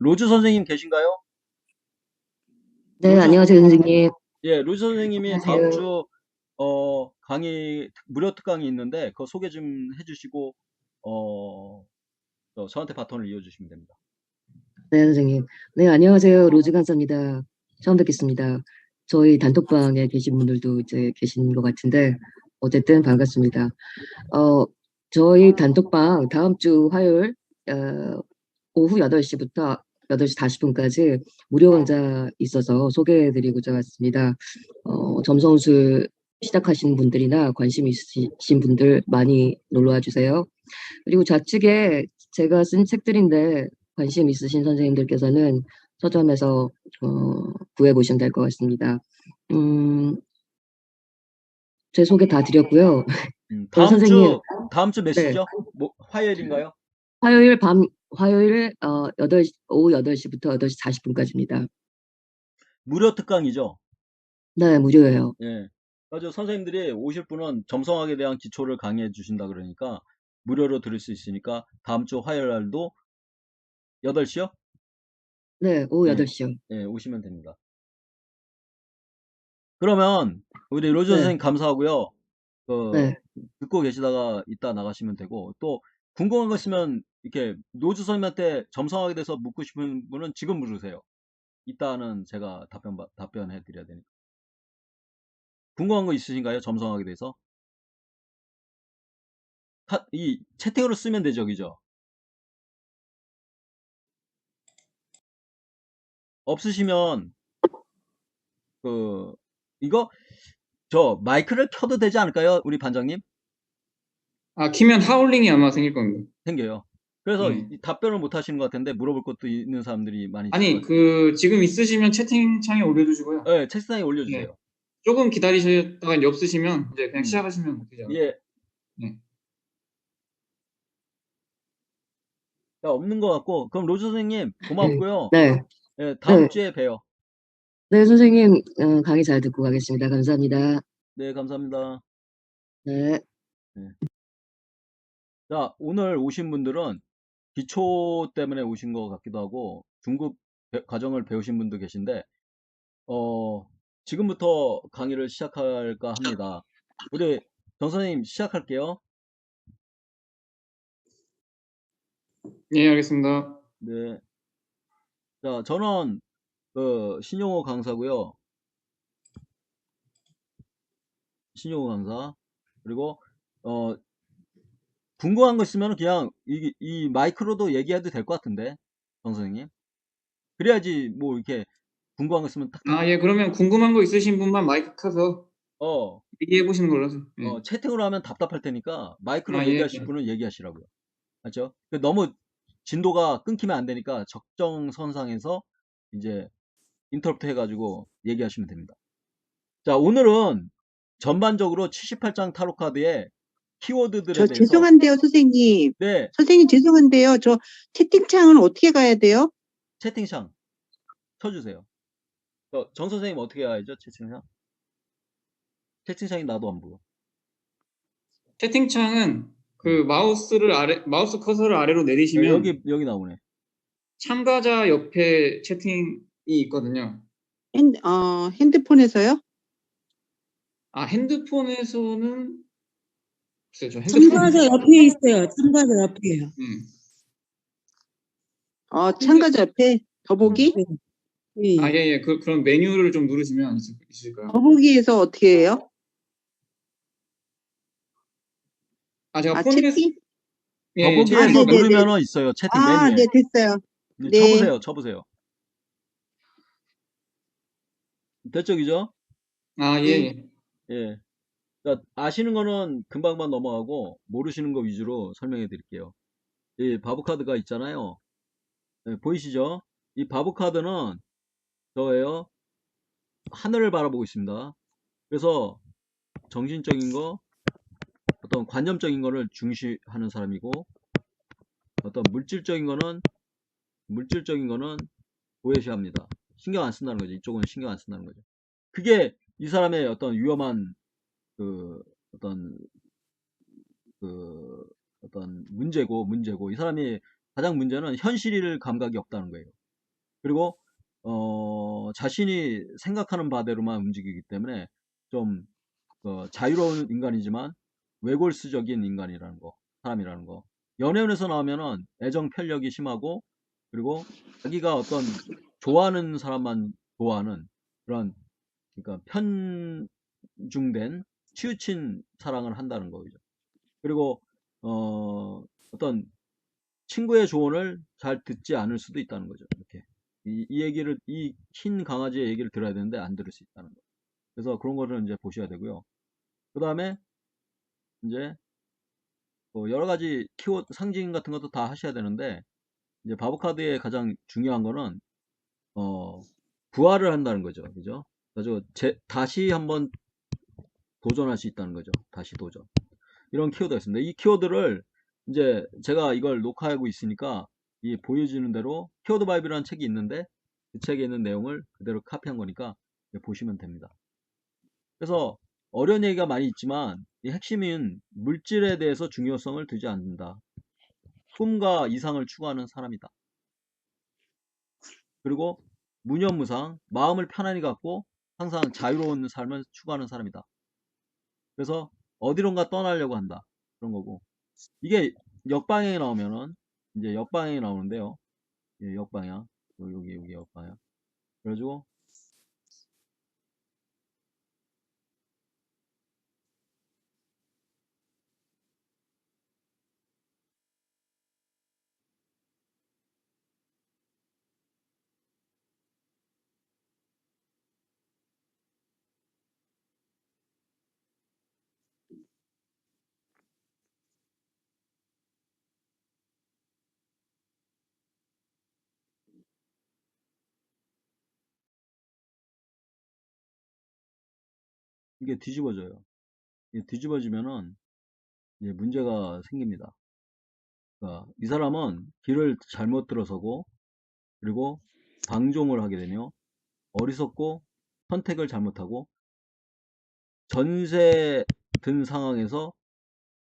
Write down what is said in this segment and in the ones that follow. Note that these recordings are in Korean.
로즈 선생님 계신가요? 네, 로즈, 안녕하세요, 선생님. 예, 로즈 선생님이 다음 안녕하세요. 주, 강의, 무료 특강이 있는데, 그거 소개 좀 해주시고, 어, 저한테 바톤을 이어주시면 됩니다. 네, 선생님. 네, 안녕하세요. 로즈 간사입니다. 처음 뵙겠습니다. 저희 단톡방에 계신 분들도 이제 계신 것 같은데, 어쨌든 반갑습니다. 어, 저희 단톡방 다음 주 화요일, 오후 8시부터 8시 40분까지 무료 강좌 있어서 소개해드리고자 왔습니다. 점성술 시작하신 분들이나 관심 있으신 분들 많이 놀러와 주세요. 그리고 좌측에 제가 쓴 책들인데 관심 있으신 선생님들께서는 서점에서 구해보시면 될 것 같습니다. 음, 제 소개 다 드렸고요. 그럼 다음 선생님, 다음 주 몇 네, 시죠? 뭐, 화요일인가요? 화요일 밤, 화요일 8시, 오후 8시부터 8시 40분까지입니다. 무료 특강이죠? 네, 무료예요. 예. 맞아. 선생님들이 오실 분은 점성학에 대한 기초를 강의해 주신다 그러니까, 무료로 들을 수 있으니까, 다음 주 화요일 날도 8시요? 네, 오후 예, 8시요. 예, 오시면 됩니다. 그러면, 우리 로즈 네, 선생님 감사하고요. 그, 네. 듣고 계시다가 이따 나가시면 되고, 또 궁금한 거 있으면 이렇게 노주 선생님한테 점성학에 대해서 묻고 싶은 분은 지금 물으세요. 이따는 제가 답변해 드려야 되니까. 궁금한 거 있으신가요? 점성학에 대해서? 이 채팅으로 쓰면 되죠, 그죠? 없으시면 그 이거 저 마이크를 켜도 되지 않을까요? 우리 반장님? 아, 키면 하울링이 아마 생길 겁니다. 생겨요. 그래서 네. 답변을 못 하시는 것 같은데 물어볼 것도 있는 사람들이 많이 있을 것 아니, 같아요. 지금 있으시면 채팅창에 올려주시고요. 네, 책상에 네. 올려주세요. 조금 기다리셨다가 이제 없으시면 이제 그냥 음, 시작하시면 되지 않을까. 예, 네. 없는 것 같고 그럼 로즈 선생님 네, 고맙고요. 네, 예, 다음 네, 주에 봬요. 네, 선생님, 강의 잘 듣고 가겠습니다. 감사합니다. 네, 감사합니다. 네. 네. 자, 오늘 오신 분들은 기초 때문에 오신 것 같기도 하고 중급 과정을 배우신 분도 계신데 어, 지금부터 강의를 시작할까 합니다. 우리 정 선생님 시작할게요. 예, 알겠습니다. 네. 자, 저는 신용호 강사고요. 신용호 강사. 그리고 어, 궁금한 거 있으면 그냥 이 마이크로도 얘기해도 될 것 같은데, 정 선생님. 그래야지 뭐 이렇게 궁금한 거 있으면 탁탁 아, 예, 그러면 궁금한 거 있으신 분만 마이크 켜서 어, 얘기해 보시는 걸로 하죠. 예. 채팅으로 하면 답답할 테니까 마이크로 아, 예, 얘기하실 예. 분은 얘기하시라고요. 맞죠? 너무 진도가 끊기면 안 되니까 적정 선상에서 이제 인터럽트 해가지고 얘기하시면 됩니다. 자, 오늘은 전반적으로 78장 타로 카드의 키워드들에 저 대해서 죄송한데요, 선생님. 네, 선생님 죄송한데요. 저 채팅창은 어떻게 가야 돼요? 채팅창 쳐주세요. 정 선생님 어떻게 해야죠? 채팅창? 채팅창이 나도 안 보여. 채팅창은 음. 마우스 커서를 아래로 내리시면 여기 나오네. 참가자 옆에 채팅이 있거든요. 핸드폰에서요? 아, 핸드폰에서는 글쎄요, 저 핸드폰 참가자 옆에 있어요. 참가자 옆에요. 참가자 옆에 음. 더보기? 네. 아, 네. 예, 예. 그럼 메뉴를 좀 누르시면 있을까요? 더보기에서 어떻게 해요? 제가 폰에서, 채팅? 예, 예, 더보기에서 채팅창, 네네네. 누르면은 있어요. 채팅 메뉴에. 네, 됐어요. 이제 네. 쳐보세요. 됐죠, 그죠? 예, 네. 예. 예. 자, 아시는 거는 금방만 넘어가고 모르시는 거 위주로 설명해 드릴게요. 이 바보 카드가 있잖아요. 예, 보이시죠? 이 바보 카드는 저예요. 하늘을 바라보고 있습니다. 그래서 정신적인 거, 어떤 관념적인 거를 중시하는 사람이고, 어떤 물질적인 거는 도외시합니다. 신경 안 쓴다는 거죠. 이쪽은 신경 안 쓴다는 거죠. 그게 이 사람의 어떤 위험한 그 어떤 어떤 문제고 이 사람이 가장 문제는 현실일 감각이 없다는 거예요. 그리고 자신이 생각하는 바대로만 움직이기 때문에 좀 자유로운 인간이지만 외골수적인 인간이라는 거, 사람이라는 거. 연애운에서 나오면은 애정 편력이 심하고, 그리고 자기가 어떤 좋아하는 사람만 좋아하는 그런, 그러니까 편중된 치우친 사랑을 한다는 거죠. 그리고 어떤 친구의 조언을 잘 듣지 않을 수도 있다는 거죠. 이렇게 이 얘기를, 이 흰 강아지의 얘기를 들어야 되는데 안 들을 수 있다는 거. 그래서 그런 거를 이제 보셔야 되고요. 그 다음에 이제 여러 가지 키워드 상징 같은 것도 다 하셔야 되는데, 이제 바보카드의 가장 중요한 거는 부활을 한다는 거죠. 그죠? 그래서 다시 한번 도전할 수 있다는 거죠. 다시 도전. 이런 키워드가 있습니다. 이 키워드를 이제 제가 이걸 녹화하고 있으니까 이 보여지는 대로 키워드 바이블이라는 책이 있는데, 그 책에 있는 내용을 그대로 카피한 거니까 보시면 됩니다. 그래서 어려운 얘기가 많이 있지만 이 핵심인 물질에 대해서 중요성을 두지 않는다. 꿈과 이상을 추구하는 사람이다. 그리고 무념무상, 마음을 편안히 갖고 항상 자유로운 삶을 추구하는 사람이다. 그래서 어디론가 떠나려고 한다. 그런 거고. 이게 역방향이 나오면은, 이제 역방향이 나오는데요. 예, 역방향. 여기 역방향. 그래가지고 이게 뒤집어져요. 이게 뒤집어지면은 이제 문제가 생깁니다. 그러니까 이 사람은 길을 잘못 들어서고, 그리고 방종을 하게 되며, 어리석고 선택을 잘못하고, 전세 든 상황에서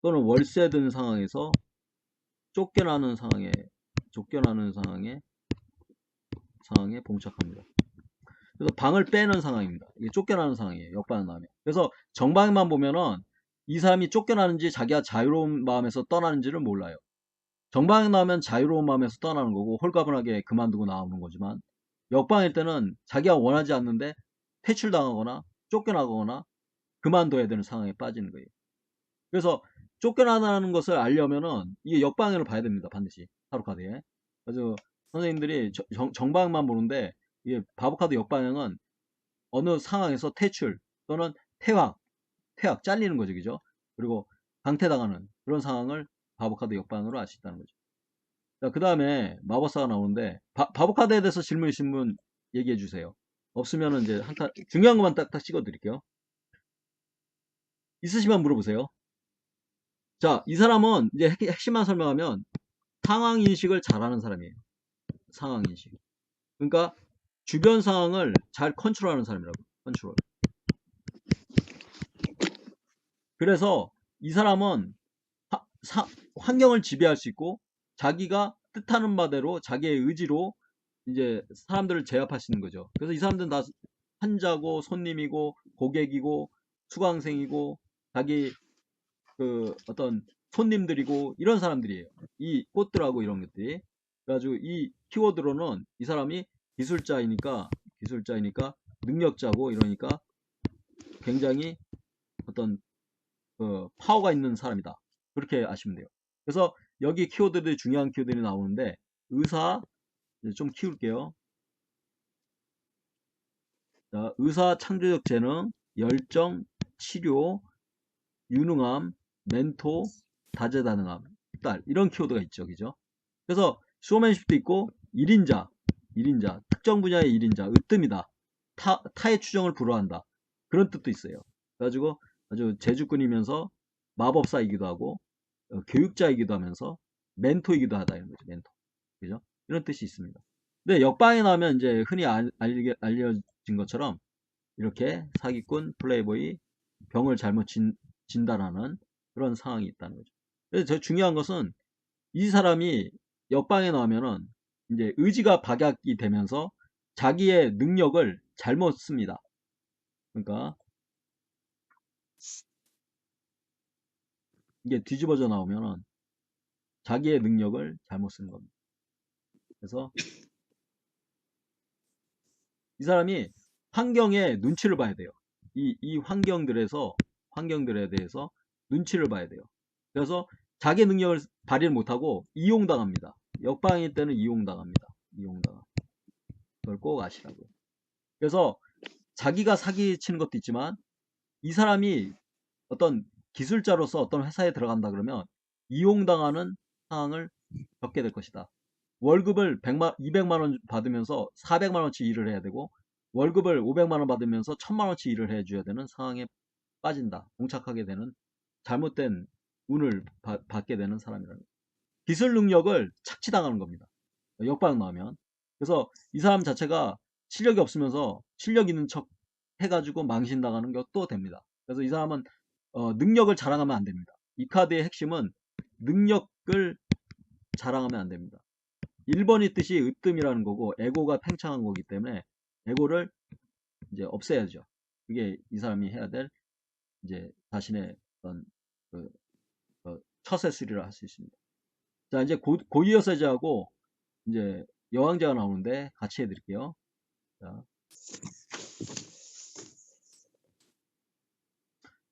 또는 월세 든 상황에서 쫓겨나는 상황에 봉착합니다. 그래서 방을 빼는 상황입니다. 이게 쫓겨나는 상황이에요. 역반응 나면. 그래서 정방만 보면은 이 사람이 쫓겨나는지 자기가 자유로운 마음에서 떠나는지를 몰라요. 정방에 나오면 자유로운 마음에서 떠나는 거고 홀가분하게 그만두고 나오는 거지만, 역방일 때는 자기가 원하지 않는데 퇴출당하거나 쫓겨나거나 그만둬야 되는 상황에 빠지는 거예요. 그래서 쫓겨나는 것을 알려면은 이게 역방향을 봐야 됩니다. 반드시 타로카드에. 그래서 선생님들이 정방만 보는데, 이게 바보카드 역방향은 어느 상황에서 퇴출 또는 퇴학 잘리는 거죠. 그죠? 그리고 강퇴당하는 그런 상황을 바보카드 역방향으로 알 수 있다는 거죠. 자, 그 다음에 마법사가 나오는데, 바보카드에 대해서 질문 있으신 분 얘기해 주세요. 없으면 이제 중요한 것만 딱딱 찍어 드릴게요. 있으시면 물어보세요. 자, 이 사람은 이제 핵심만 설명하면 상황 인식을 잘하는 사람이에요. 상황 인식. 그러니까 주변 상황을 잘 컨트롤하는 사람이라고. 컨트롤. 그래서 이 사람은 환경을 지배할 수 있고, 자기가 뜻하는 바대로 자기의 의지로 이제 사람들을 제압할 수 있는 거죠. 그래서 이 사람들은 다 환자고 손님이고 고객이고 수강생이고 자기 그 어떤 손님들이고 이런 사람들이에요. 이 꽃들하고 이런 것들이. 그래가지고 이 키워드로는 이 사람이 기술자이니까 능력자고 이러니까 굉장히 어떤 파워가 있는 사람이다. 그렇게 아시면 돼요. 그래서 여기 키워드들이 중요한 키워드들이 나오는데, 의사 좀 키울게요. 자, 의사, 창조적 재능, 열정, 치료, 유능함, 멘토, 다재다능함, 딸, 이런 키워드가 있죠. 그죠? 그래서 쇼맨십도 있고 1인자, 특정 분야의 1인자, 으뜸이다. 타의 추정을 불허한다. 그런 뜻도 있어요. 그래가지고 아주 재주꾼이면서 마법사이기도 하고 교육자이기도 하면서 멘토이기도 하다 이런 거죠. 멘토. 그죠? 이런 뜻이 있습니다. 근데 역방에 나오면 이제 흔히 알려진 것처럼 이렇게 사기꾼, 플레이보이, 병을 잘못 진단하는 그런 상황이 있다는 거죠. 그래서 저 중요한 것은 이 사람이 역방에 나오면은 이제 의지가 박약이 되면서 자기의 능력을 잘못 씁니다. 그러니까 이게 뒤집어져 나오면은 자기의 능력을 잘못 쓰는 겁니다. 그래서 이 사람이 환경에 눈치를 봐야 돼요. 이 환경들에 대해서 눈치를 봐야 돼요. 그래서 자기 능력을 발휘를 못하고 이용당합니다. 역방일 때는 이용당합니다. 이용당함. 그걸 꼭 아시라고요. 그래서 자기가 사기치는 것도 있지만 이 사람이 어떤 기술자로서 어떤 회사에 들어간다 그러면 이용당하는 상황을 겪게 될 것이다. 월급을 200만 원 받으면서 400만 원치 일을 해야 되고 월급을 500만 원 받으면서 1000만 원치 일을 해줘야 되는 상황에 빠진다. 봉착하게 되는 잘못된 운을 받게 되는 사람이라는 거예요. 기술 능력을 착취당하는 겁니다. 역방 나오면. 그래서 이 사람 자체가 실력이 없으면서 실력 있는 척 해가지고 망신당하는 것도 됩니다. 그래서 이 사람은 능력을 자랑하면 안 됩니다. 이 카드의 핵심은 능력을 자랑하면 안 됩니다. 1번이 뜻이 으뜸이라는 거고 에고가 팽창한 거기 때문에 에고를 이제 없애야죠. 그게 이 사람이 해야 될 이제 자신의 어떤 처세술이라 할 수 있습니다. 자, 이제 고이어서제하고 이제 여왕제가 나오는데 같이 해드릴게요.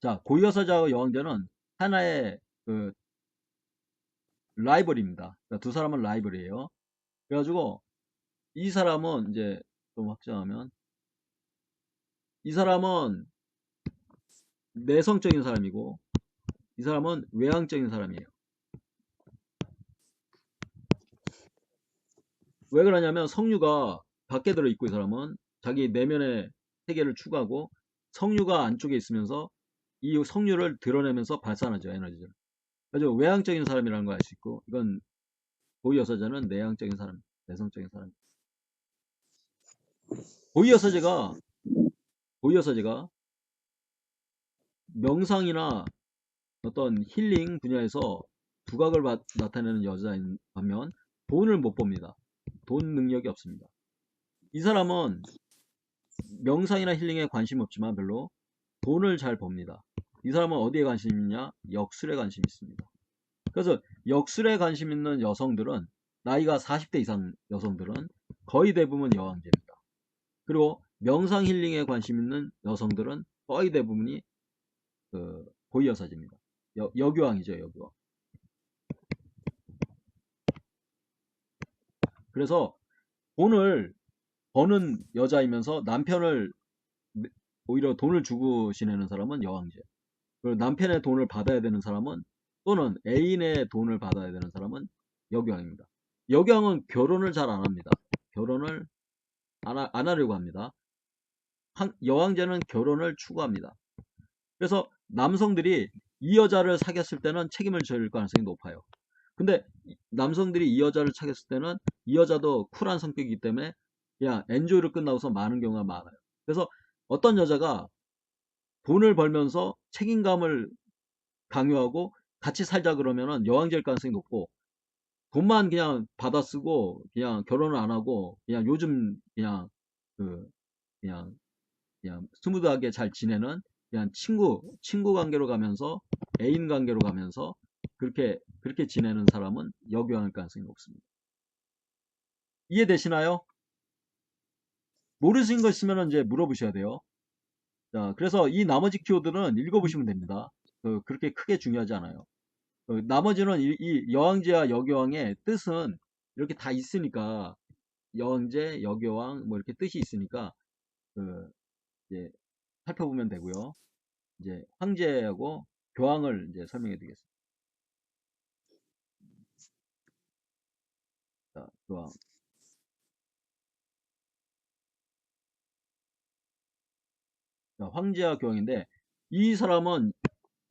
자, 고이어서제하고 여왕제는 하나의 그 라이벌입니다. 그러니까 두 사람은 라이벌이에요. 그래가지고 이 사람은 이제 좀 확정하면 이 사람은 내성적인 사람이고 이 사람은 외향적인 사람이에요. 왜 그러냐면 성류가 밖에 들어있고 이 사람은 자기 내면의 세계를 추구하고 성류가 안쪽에 있으면서 이 성류를 드러내면서 발산하죠. 에너지를. 그래서 외향적인 사람이라는 걸 알 수 있고 이건 고이여서제는 내향적인 사람, 내성적인 사람. 고이여서제가 명상이나 어떤 힐링 분야에서 두각을 나타내는 여자인 반면 돈을 못 봅니다. 돈 능력이 없습니다. 이 사람은 명상이나 힐링에 관심 없지만 별로 돈을 잘 법니다. 이 사람은 어디에 관심이 있냐? 역술에 관심이 있습니다. 그래서 역술에 관심 있는 여성들은 나이가 40대 이상 여성들은 거의 대부분 여왕제입니다. 그리고 명상 힐링에 관심 있는 여성들은 거의 대부분이 고이여사제입니다. 여교왕이죠, 여교왕. 그래서 돈을 버는 여자이면서 남편을 오히려 돈을 주고 지내는 사람은 여왕제. 그리고 남편의 돈을 받아야 되는 사람은 또는 애인의 돈을 받아야 되는 사람은 여교왕입니다. 여교왕은 결혼을 잘 안 합니다. 결혼을 안 하려고 합니다. 여왕제는 결혼을 추구합니다. 그래서 남성들이 이 여자를 사귀었을 때는 책임을 질 가능성이 높아요. 근데 남성들이 이 여자를 사귀었을 때는 이 여자도 쿨한 성격이기 때문에 그냥 엔조이로 끝나고서 많은 경우가 많아요. 그래서 어떤 여자가 돈을 벌면서 책임감을 강요하고 같이 살자 그러면은 여왕제일 가능성이 높고 돈만 그냥 받아 쓰고 그냥 결혼을 안 하고 그냥 요즘 그냥 그냥 스무드하게 잘 지내는 그냥 친구 관계로 가면서 애인 관계로 가면서 그렇게 지내는 사람은 여교왕일 가능성이 높습니다. 이해되시나요? 모르시는 거 있으면 이제 물어보셔야 돼요. 자, 그래서 이 나머지 키워드는 읽어보시면 됩니다. 그렇게 크게 중요하지 않아요. 나머지는 이 여왕제와 여교왕의 뜻은 이렇게 다 있으니까 여왕제, 여교왕 뭐 이렇게 뜻이 있으니까 이제 살펴보면 되고요. 이제 황제하고 교황을 이제 설명해 드리겠습니다. 자, 교황. 자, 황제와 교황인데 이 사람은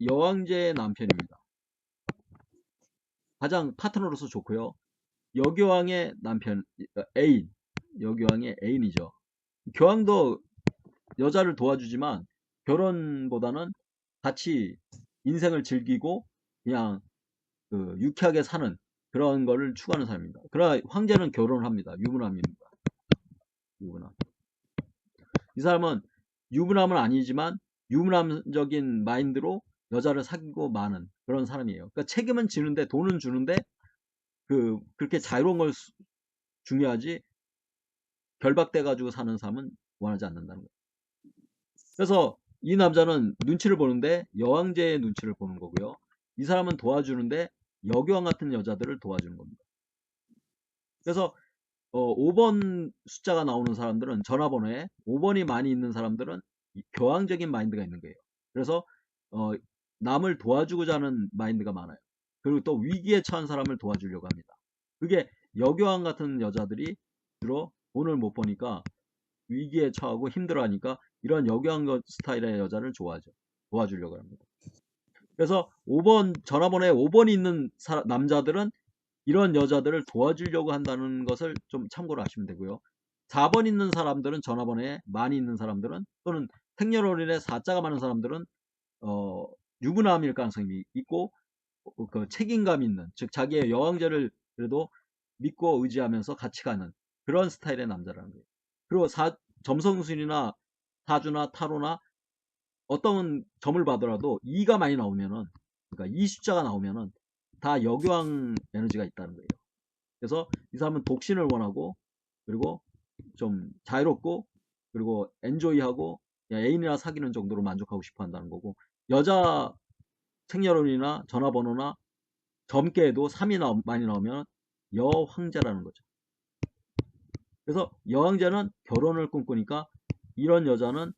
여왕제의 남편입니다. 가장 파트너로서 좋고요. 여교왕의 남편, 애인, 여교왕의 애인이죠. 교황도 여자를 도와주지만 결혼보다는 같이 인생을 즐기고 그냥 유쾌하게 사는 그런 거를 추구하는 사람입니다. 그러나 황제는 결혼을 합니다. 유부남입니다. 유부남. 이 사람은 유부남은 아니지만 유부남적인 마인드로 여자를 사귀고 마는 그런 사람이에요. 그러니까 책임은 지는데 돈은 주는데 그렇게 자유로운 걸 중요하지 결박돼 가지고 사는 삶은 원하지 않는다는 거예요. 그래서 이 남자는 눈치를 보는데 여왕제의 눈치를 보는 거고요. 이 사람은 도와주는데 여교왕 같은 여자들을 도와주는 겁니다. 그래서 5번 숫자가 나오는 사람들은 전화번호에 5번이 많이 있는 사람들은 교황적인 마인드가 있는 거예요. 그래서 남을 도와주고자 하는 마인드가 많아요. 그리고 또 위기에 처한 사람을 도와주려고 합니다. 그게 여교황 같은 여자들이 주로 돈을 못 버니까 위기에 처하고 힘들어하니까 이런 여교황 스타일의 여자를 좋아하죠. 도와주려고 합니다. 그래서 5번 전화번호에 5번이 있는 남자들은 이런 여자들을 도와주려고 한다는 것을 좀 참고로 하시면 되고요. 4번 있는 사람들은 전화번호에 많이 있는 사람들은 또는 생년월일에 4자가 많은 사람들은 유부남일 가능성이 있고 그 책임감 있는 즉 자기의 여왕제를 그래도 믿고 의지하면서 같이 가는 그런 스타일의 남자라는 거예요. 그리고 점성술이나 사주나 타로나 어떤 점을 봐더라도 2가 많이 나오면은 그러니까 2 숫자가 나오면은 다 여교왕 에너지가 있다는 거예요. 그래서 이 사람은 독신을 원하고 그리고 좀 자유롭고 그리고 엔조이하고 애인이나 사귀는 정도로 만족하고 싶어 한다는 거고 여자 생년월일이나 전화번호나 젊게 해도 3이 많이 나오면 여황제라는 거죠. 그래서 여황제는 결혼을 꿈꾸니까 이런 여자는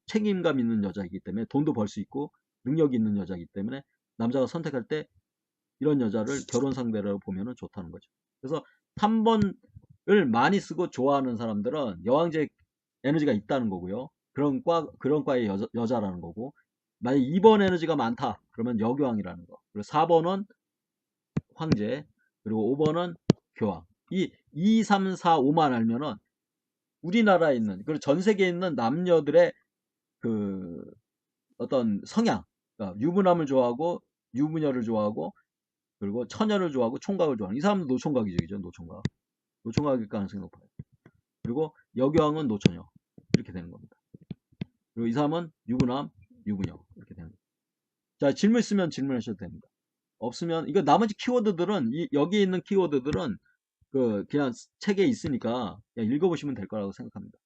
책임감 있는 여자이기 때문에 돈도 벌 수 있고 능력이 있는 여자이기 때문에 남자가 선택할 때 이런 여자를 결혼 상대로 보면 좋다는 거죠. 그래서 3번을 많이 쓰고 좋아하는 사람들은 여왕제 에너지가 있다는 거고요. 그런 과의 여자라는 거고 만약 2번 에너지가 많다 그러면 여교왕이라는 거. 그리고 4번은 황제 그리고 5번은 교황. 이 2, 3, 4, 5만 알면은 우리나라에 있는 그리고 전 세계에 있는 남녀들의 그 어떤 성향 그러니까 유부남을 좋아하고 유부녀를 좋아하고 그리고 처녀를 좋아하고 총각을 좋아하는 이 사람도 노총각이죠. 노총각. 노총각일 가능성이 높아요. 그리고 여교왕은 노처녀. 이렇게 되는 겁니다. 그리고 이 사람은 유부남, 유부녀. 이렇게 되는 겁니다. 자, 질문 있으면 질문하셔도 됩니다. 없으면, 이거 나머지 키워드들은, 여기 있는 키워드들은 그냥 책에 있으니까 그냥 읽어보시면 될 거라고 생각합니다.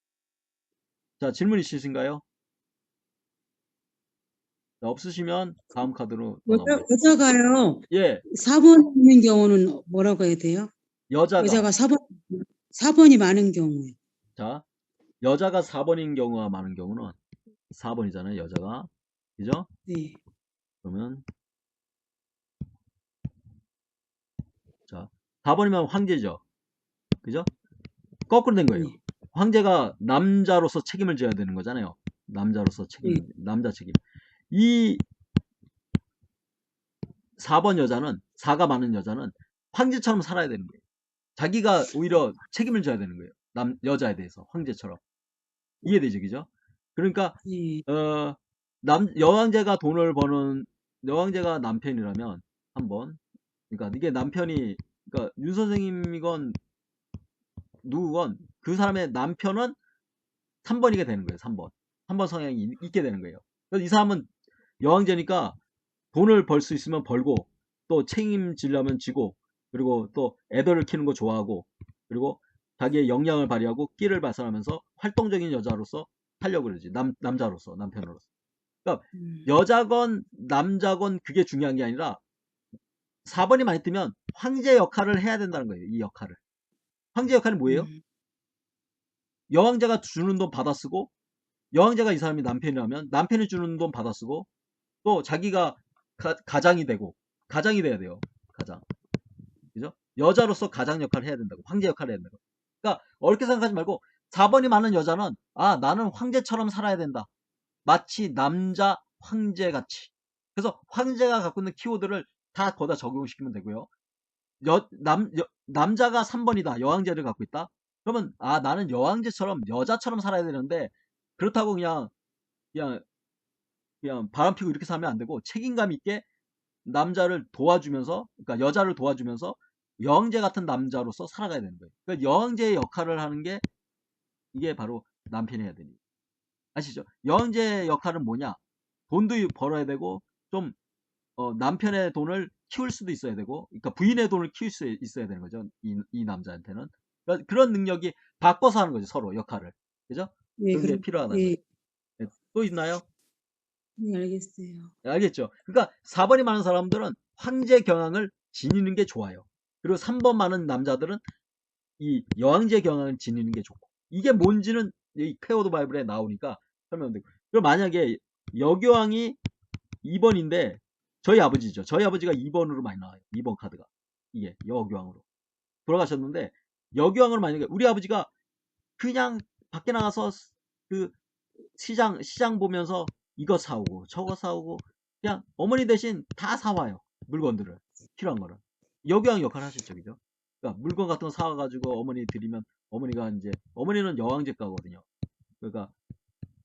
자, 질문 있으신가요? 자, 없으시면 다음 카드로 넘어가겠습니다. 여자가요, 예, 4번 있는 경우는 뭐라고 해야 돼요? 여자가, 여자가 4번이 많은 경우에. 자, 여자가 4번인 경우가 많은 경우는 4번이잖아요, 여자가. 그죠? 네. 그러면, 자, 4번이면 황제죠. 그죠? 거꾸로 된 거예요. 네. 황제가 남자로서 책임을 져야 되는 거잖아요. 남자로서 책임, 남자 책임. 이 4번 여자는, 4가 많은 여자는 황제처럼 살아야 되는 거예요. 자기가 오히려 책임을 져야 되는 거예요. 여자에 대해서, 황제처럼. 이해되죠, 그죠? 그러니까, 네. 여왕제가 돈을 버는, 여왕제가 남편이라면, 한번, 그러니까 이게 남편이, 그러니까 윤 선생님이건 누구건 그 사람의 남편은 3번이게 되는 거예요. 3번. 3번 성향이 있게 되는 거예요. 그래서 이 사람은 여왕제니까 돈을 벌 수 있으면 벌고 또 책임지려면 지고 그리고 또 애들을 키우는 거 좋아하고 그리고 자기의 역량을 발휘하고 끼를 발산하면서 활동적인 여자로서 하려고 그러지. 남자로서, 남편으로서. 그러니까 여자건 남자건 그게 중요한 게 아니라 4번이 많이 뜨면 황제 역할을 해야 된다는 거예요. 이 역할을. 황제 역할은 뭐예요? 여왕제가 주는 돈 받아 쓰고 여왕제가 이 사람이 남편이라면 남편이 주는 돈 받아 쓰고 또 자기가 가장이 되고 가장이 돼야 돼요. 가장. 그죠? 여자로서 가장 역할을 해야 된다고. 황제 역할을 해야 된다고. 그러니까 어렵게 생각하지 말고 4번이 많은 여자는 나는 황제처럼 살아야 된다. 마치 남자 황제같이. 그래서 황제가 갖고 있는 키워드를 다 거기다 적용시키면 되고요. 남자가 3번이다. 여왕제를 갖고 있다. 그러면 나는 여왕제처럼 여자처럼 살아야 되는데 그렇다고 그냥 바람 피고 이렇게 살면 안 되고 책임감 있게 남자를 도와주면서, 그러니까 여자를 도와주면서 여왕제 같은 남자로서 살아가야 되는 거예요. 그러니까 여왕제의 역할을 하는 게 이게 바로 남편이 해야 되는 거예요. 아시죠? 여왕제 역할은 뭐냐? 돈도 벌어야 되고 좀 남편의 돈을 키울 수도 있어야 되고, 그러니까 부인의 돈을 키울 수 있어야 되는 거죠. 이 남자한테는. 그러니까 그런 능력이 바꿔서 하는 거죠. 서로 역할을. 그죠? 예, 그런 게 필요하다는 거예요. 예, 네, 또 있나요? 예, 알겠어요. 네, 알겠죠? 그러니까 4번이 많은 사람들은 황제 경향을 지니는 게 좋아요. 그리고 3번 많은 남자들은 이 여왕제 경향을 지니는 게 좋고, 이게 뭔지는 이 퀘어드 바이블에 나오니까 설명드리고. 그럼 만약에 여교왕이 2번인데 저희 아버지죠. 저희 아버지가 2번으로 많이 나와요. 2번 카드가. 이게 여교왕으로 돌아가셨는데, 여교왕으로 만약에 우리 아버지가 그냥 밖에 나가서 그 시장 보면서 이거 사오고 저거 사오고 그냥 어머니 대신 다 사와요. 물건들을, 필요한 거를. 여교왕 역할 하셨죠. 그죠? 그러니까 물건 같은 거 사와가지고 어머니 드리면, 어머니가 이제, 어머니는 여왕제가거든요. 그러니까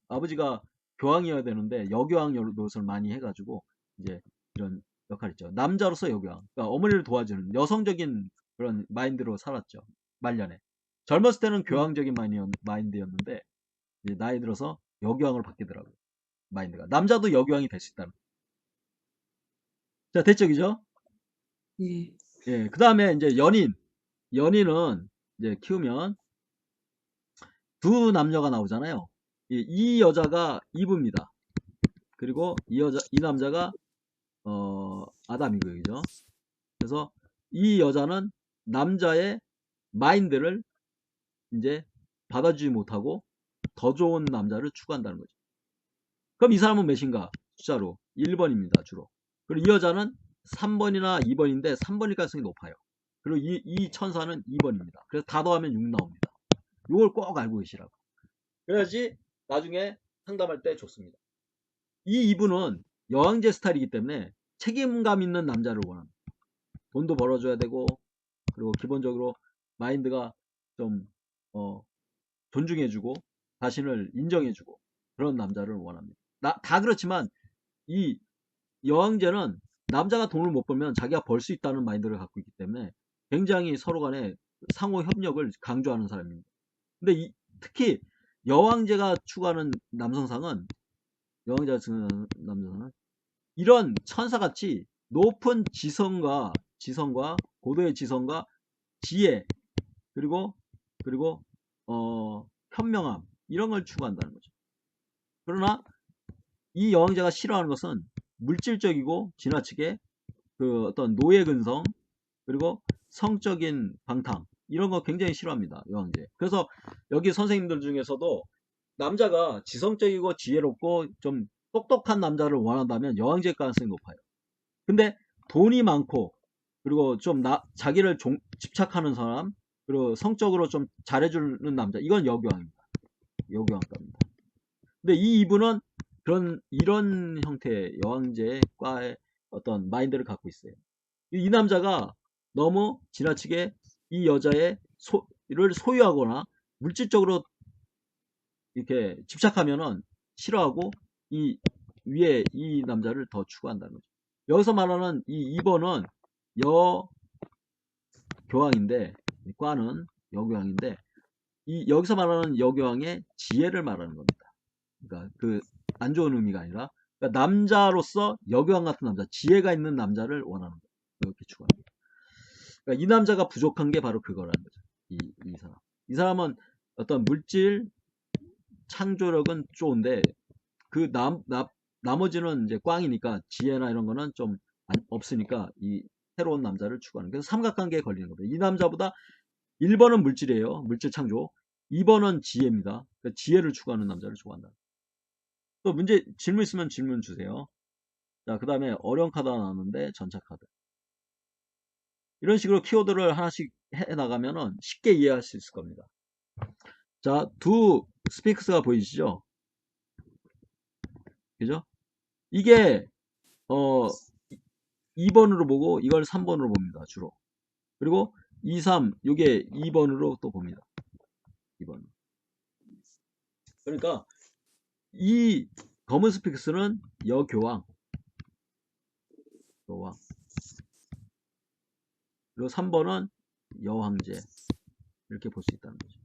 아버지가 교황이어야 되는데 여교황 노릇을 많이 해가지고 이제 이런 역할 있죠. 남자로서 여교황. 그러니까 어머니를 도와주는 여성적인 그런 마인드로 살았죠. 말년에. 젊었을 때는 교황적인 마인드였는데 이제 나이 들어서 여교황을 바뀌더라고요. 마인드가. 남자도 여교황이 될 수 있다는. 자, 됐죠, 그죠? 예, 예. 그 다음에 이제 연인은 이제 키우면 두 남녀가 나오잖아요. 이 여자가 이브입니다. 그리고 이 남자가 아담이고요. 그죠? 그래서 이 여자는 남자의 마인드를 이제 받아주지 못하고 더 좋은 남자를 추구한다는 거죠. 그럼 이 사람은 몇인가? 숫자로 1번입니다. 주로. 그리고 이 여자는 3번이나 2번인데 3번일 가능성이 높아요. 그리고 이 천사는 2번입니다. 그래서 다 더하면 6 나옵니다. 이걸 꼭 알고 계시라고. 그래야지 나중에 상담할 때 좋습니다. 이 이분은 여왕제 스타일이기 때문에 책임감 있는 남자를 원합니다. 돈도 벌어줘야 되고, 그리고 기본적으로 마인드가 좀 존중해주고 자신을 인정해주고 그런 남자를 원합니다. 다 그렇지만 이 여왕제는 남자가 돈을 못 벌면 자기가 벌 수 있다는 마인드를 갖고 있기 때문에 굉장히 서로 간에 상호 협력을 강조하는 사람입니다. 근데 특히 여왕제가 추구하는 남성상은, 여왕제가 추구하는 남성상은 이런 천사같이 높은 지성과 고도의 지성과 지혜, 그리고 현명함, 이런 걸 추구한다는 거죠. 그러나 이 여왕제가 싫어하는 것은 물질적이고 지나치게 그 어떤 노예 근성, 그리고 성적인 방탕, 이런 거 굉장히 싫어합니다. 여왕제. 그래서 여기 선생님들 중에서도 남자가 지성적이고 지혜롭고 좀 똑똑한 남자를 원한다면 여왕제일 가능성이 높아요. 근데 돈이 많고, 그리고 좀 자기를 집착하는 사람, 그리고 성적으로 좀 잘해주는 남자, 이건 여교왕입니다. 여교왕과입니다. 근데 이분은 이런 형태의 여왕제과의 어떤 마인드를 갖고 있어요. 이 남자가 너무 지나치게 이 여자의 를 소유하거나 물질적으로 이렇게 집착하면은 싫어하고 이 위에 이 남자를 더 추구한다는 거죠. 여기서 말하는 이 2번은 여교황인데, 과는 여교황인데, 여기서 말하는 여교황의 지혜를 말하는 겁니다. 그러니까 그 안 좋은 의미가 아니라, 그러니까 남자로서 여교황 같은 남자, 지혜가 있는 남자를 원하는 거예요. 이렇게 추구합니다. 그러니까 이 남자가 부족한 게 바로 그거라는 거죠. 이 사람. 이 사람은 어떤 물질 창조력은 좋은데 그 나머지는 이제 꽝이니까, 지혜나 이런 거는 좀 없으니까 이 새로운 남자를 추구하는. 그래서 삼각관계에 걸리는 겁니다. 이 남자보다 1번은 물질이에요. 물질 창조. 2번은 지혜입니다. 그러니까 지혜를 추구하는 남자를 좋아한다. 또 질문 있으면 질문 주세요. 자, 그 다음에 어려운 카드가 나왔는데 전차 카드. 이런 식으로 키워드를 하나씩 해 나가면은 쉽게 이해할 수 있을 겁니다. 자, 두 스핑크스가 보이시죠? 그죠? 이게 2번으로 보고 이걸 3번으로 봅니다. 주로. 그리고 2, 3 이게 2번으로 또 봅니다. 2번. 그러니까 이 검은 스핑크스는 여교황. 교황. 그리고 3번은 여왕제. 이렇게 볼 수 있다는 거죠.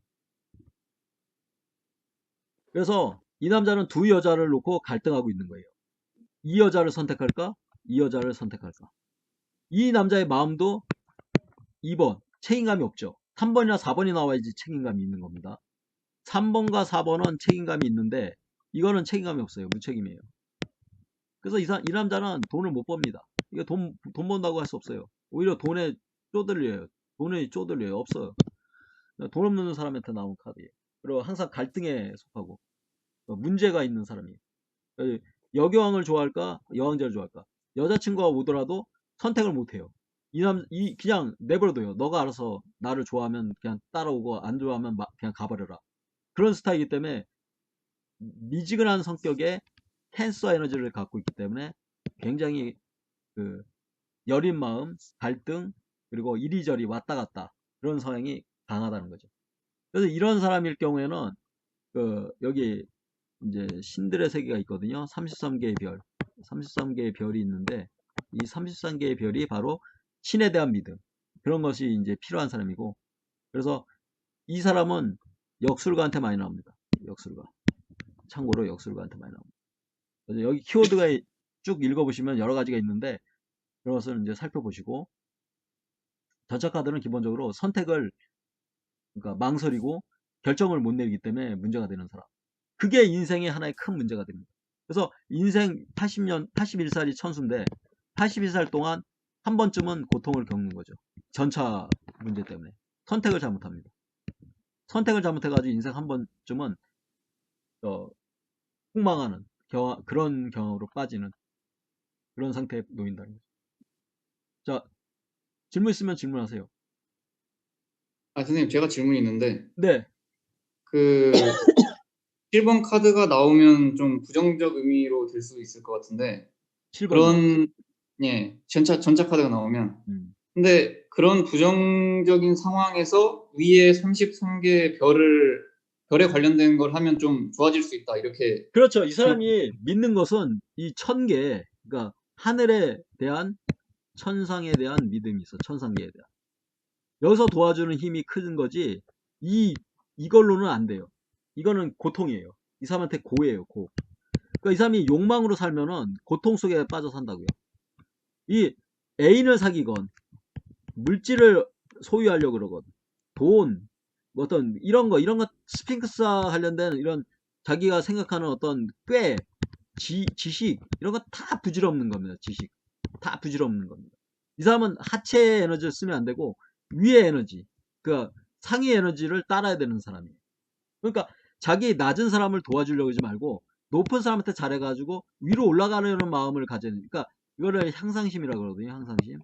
그래서 이 남자는 두 여자를 놓고 갈등하고 있는 거예요. 이 여자를 선택할까? 이 여자를 선택할까? 이 남자의 마음도 2번 책임감이 없죠. 3번이나 4번이 나와야지 책임감이 있는 겁니다. 3번과 4번은 책임감이 있는데 이거는 책임감이 없어요. 무책임이에요. 그래서 이 남자는 돈을 못 법니다. 이거 돈 번다고 할 수 없어요. 오히려 돈에 쪼들려요. 돈에 쪼들려요. 없어요. 돈 없는 사람한테 나온 카드예요. 그리고 항상 갈등에 속하고 문제가 있는 사람이에요. 여교왕을 좋아할까? 여왕제를 좋아할까? 여자친구가 오더라도 선택을 못해요. 그냥 내버려둬요. 너가 알아서 나를 좋아하면 그냥 따라오고 안 좋아하면 그냥 가버려라. 그런 스타일이기 때문에 미지근한 성격의 캔서 에너지를 갖고 있기 때문에 굉장히 그 여린 마음, 갈등, 그리고 이리저리 왔다 갔다 그런 성향이 강하다는 거죠. 그래서 이런 사람일 경우에는 여기 이제 신들의 세계가 있거든요. 33개의 별, 33개의 별이 있는데 이 33개의 별이 바로 신에 대한 믿음 그런 것이 이제 필요한 사람이고 그래서 이 사람은 역술가한테 많이 나옵니다. 역술가. 참고로 역술가한테 많이 나옵니다. 그래서 여기 키워드가 쭉 읽어보시면 여러 가지가 있는데 그런 것을 이제 살펴보시고 전차 카드는 기본적으로 선택을 그러니까 망설이고 결정을 못 내리기 때문에 문제가 되는 사람. 그게 인생의 하나의 큰 문제가 됩니다. 그래서 인생 81살이 천수인데 81살 동안 한 번쯤은 고통을 겪는 거죠. 전차 문제 때문에. 선택을 잘못합니다. 선택을 잘못해가지고 인생 한 번쯤은 폭망하는 그런 경험으로 빠지는 그런 상태에 놓인다는 거죠. 자, 질문 있으면 질문하세요. 아, 선생님, 제가 질문이 있는데, 네, 그 7번 카드가 나오면 좀 부정적 의미로 될 수 있을 것 같은데, 7번이요. 예, 전차 카드가 나오면. 근데 그런 부정적인 상황에서 위에 33개 별에 관련된 걸 하면 좀 좋아질 수 있다. 이렇게. 그렇죠. 이 사람이 믿는 것은 이 천계, 그러니까 하늘에 대한 천상에 대한 믿음이 있어. 천상계에 대한. 여기서 도와주는 힘이 큰 거지. 이걸로는 안 돼요. 이거는 고통이에요. 이 사람한테 고예요, 고. 그러니까 이 사람이 욕망으로 살면은 고통 속에 빠져 산다고요. 이 애인을 사귀건 물질을 소유하려고 그러건 돈, 뭐 어떤 이런 거 스핑크스와 관련된 이런 자기가 생각하는 어떤 지식 이런 거 다 부질없는 겁니다. 지식 다 부질없는 겁니다. 이 사람은 하체 에너지를 쓰면 안 되고 위의 에너지, 그 상위 에너지를 따라야 되는 사람이에요. 그러니까 자기 낮은 사람을 도와주려고 하지 말고 높은 사람한테 잘해가지고 위로 올라가려는 마음을 가져야 되니까 그러니까 이거를 향상심이라고 그러거든요. 향상심.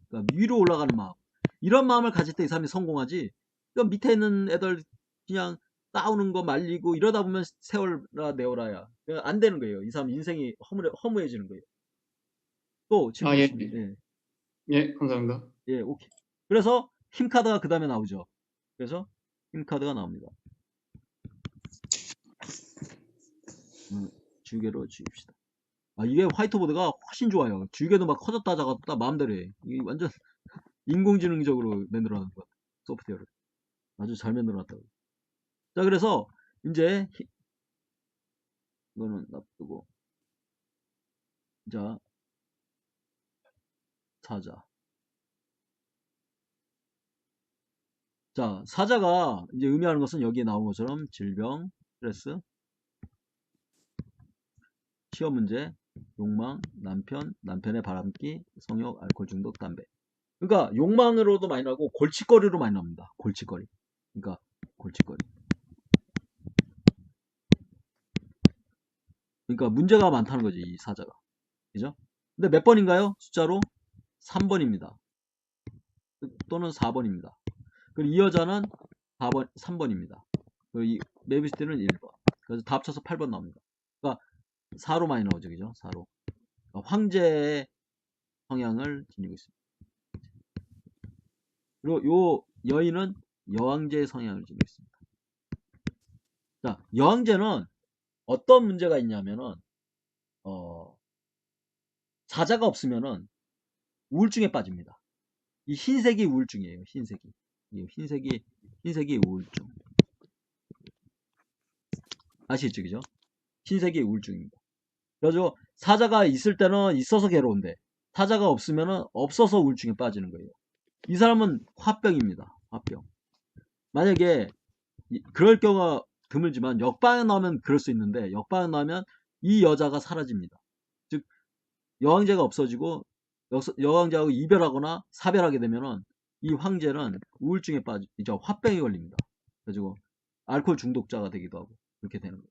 그러니까 위로 올라가는 마음. 이런 마음을 가질 때 이 사람이 성공하지. 그러니까 밑에 있는 애들 그냥 싸우는 거 말리고 이러다 보면 세월아 내월아야 안 되는 거예요. 이 사람 인생이 허무해지는 거예요. 또 질문 아, 예. 있습니다. 예, 예, 감사합니다. 예, 오케이. 그래서 힘 카드가 그 다음에 나오죠. 그래서 힘 카드가 나옵니다. 주개로 주입시다. 아, 이게 화이트보드가 훨씬 좋아요. 주개도 막 커졌다 작았다 마음대로 해. 이게 완전 인공지능적으로 만들어놨는 것 같아. 소프트웨어를. 아주 잘 만들어놨다고. 자, 그래서 이제 이거는 놔두고 자, 사자. 자, 사자가 이제 의미하는 것은 여기에 나온 것처럼 질병, 스트레스, 취업 문제, 욕망, 남편의 바람기, 성욕, 알코올 중독, 담배. 그러니까 욕망으로도 많이 나오고 골칫거리로 많이 나옵니다. 골칫거리. 그러니까 골칫거리. 그러니까 문제가 많다는 거지, 이 사자가. 그죠? 근데 몇 번인가요? 숫자로 3번입니다. 또는 4번입니다. 그리고 이 여자는 4번, 3번입니다. 그리고 이 메비스티는 1번. 그래서 다 합쳐서 8번 나옵니다. 그러니까 4로 많이 나오죠. 그죠? 4로. 그러니까 황제의 성향을 지니고 있습니다. 그리고 요 여인은 여왕제의 성향을 지니고 있습니다. 자, 여왕제는 어떤 문제가 있냐면은 사자가 없으면은 우울증에 빠집니다. 이 흰색이 우울증이에요. 흰색이. 이 흰색이 우울증. 아시겠죠? 그죠? 흰색이 우울증입니다. 그래서 사자가 있을 때는 있어서 괴로운데 사자가 없으면은 없어서 우울증에 빠지는 거예요. 이 사람은 화병입니다. 화병. 만약에 그럴 경우가 드물지만 역방에 나오면 그럴 수 있는데 역방에 나오면 이 여자가 사라집니다. 즉 여왕제가 없어지고 여왕제하고 이별하거나 사별하게 되면은 이 황제는 우울증에 빠지죠. 화병에 걸립니다. 그래가지고 알코올 중독자가 되기도 하고 그렇게 되는 거예요.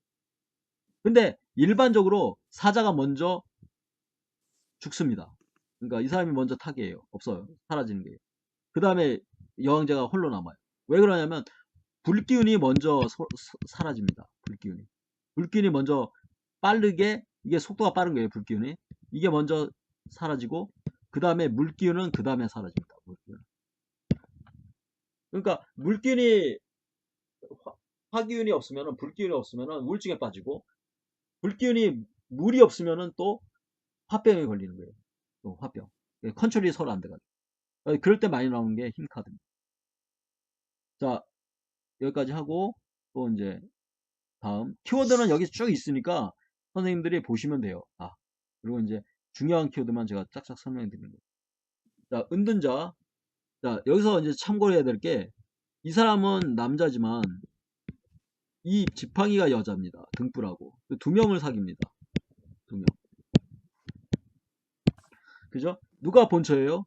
근데 일반적으로 사자가 먼저 죽습니다. 그러니까 이 사람이 먼저 타계예요. 없어요. 사라지는 거예요. 그 다음에 여왕제가 홀로 남아요. 왜 그러냐면 불기운이 먼저 사라집니다. 불기운이 먼저 빠르게, 이게 속도가 빠른 거예요. 불기운이. 이게 먼저 사라지고 그 다음에 물기운은 그 다음에 사라집니다. 물기운. 그러니까 물기운이 화기운이 없으면은, 불기운이 없으면은 우울증에 빠지고, 불기운이 물이 없으면은 또 화병에 걸리는 거예요. 또 화병. 컨트롤이 서로 안 돼가지고. 그럴 때 많이 나오는 게 힘 카드입니다. 자, 여기까지 하고 또 이제 다음 키워드는 여기 쭉 있으니까 선생님들이 보시면 돼요. 그리고 이제 중요한 키워드만 제가 짝짝 설명해 드리는 거예요. 자, 은둔자. 자, 여기서 이제 참고해야 될 게, 이 사람은 남자지만 이 지팡이가 여자입니다. 등불하고 두 명을 사귀입니다. 두 명. 그죠? 누가 본처예요?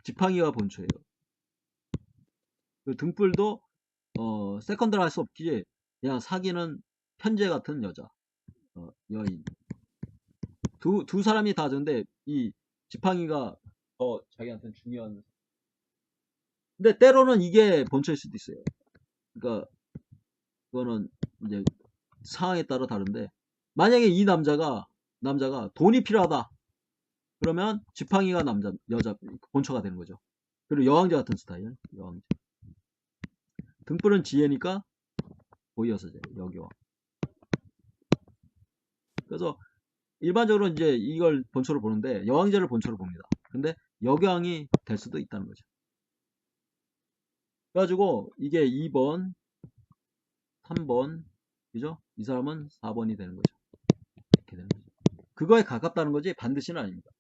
지팡이가 본처예요. 그 등불도 세컨드를 할 수 없지. 그냥 사귀는 편제 같은 여자, 여인. 두 사람이 다 좋은데 이 지팡이가 더 자기한테는 중요한. 근데 때로는 이게 본처일 수도 있어요. 그러니까 그거는 이제 상황에 따라 다른데, 만약에 이 남자가 돈이 필요하다 그러면 지팡이가 여자 본처가 되는 거죠. 그리고 여왕제 같은 스타일. 여왕제. 등불은 지혜니까 보이어서죠. 여기와. 그래서 일반적으로 이제 이걸 본처로 보는데 여왕제를 본처로 봅니다. 근데 역여왕이 될 수도 있다는 거죠. 그래가지고 이게 2번, 3번, 그죠? 이 사람은 4번이 되는 거죠. 이렇게 되는 거죠. 그거에 가깝다는 거지 반드시는 아닙니다.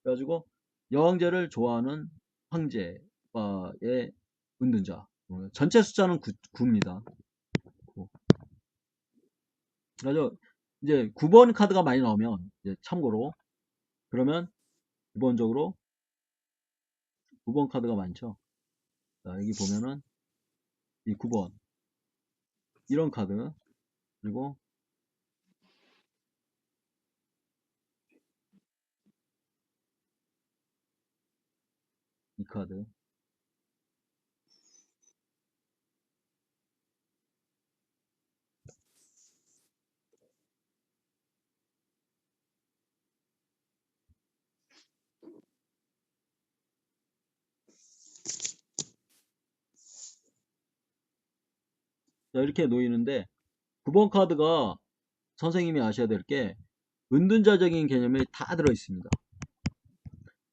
그래가지고 여왕제를 좋아하는 황제의 은둔자. 전체 숫자는 9입니다. 9. 그래서 이제 9번 카드가 많이 나오면 이제 참고로, 그러면 기본적으로 9번 카드가 많죠. 자, 여기 보면은 이 9번 이런 카드, 그리고 이 카드, 자, 이렇게 놓이는데 9번 카드가 선생님이 아셔야 될 게 은둔자적인 개념이 다 들어 있습니다.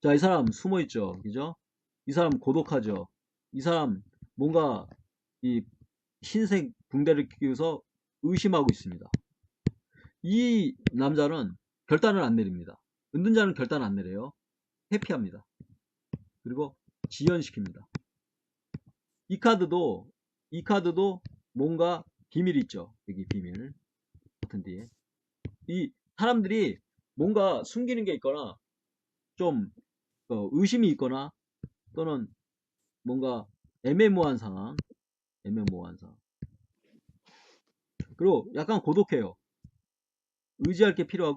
자, 이 사람 숨어 있죠. 그죠? 이 사람 고독하죠. 이 사람 뭔가 이 흰색 붕대를 끼워서 의심하고 있습니다. 이 남자는 결단을 안 내립니다. 은둔자는 결단 안 내려요. 회피합니다. 그리고 지연시킵니다. 이 카드도 뭔가 비밀이 있죠. 여기 비밀 버튼 뒤에. 이 사람들이 뭔가 숨기는 게 있거나 좀 의심이 있거나 또는 뭔가 애매모호한 상황. 그리고 약간 고독해요. 의지할 게 필요하고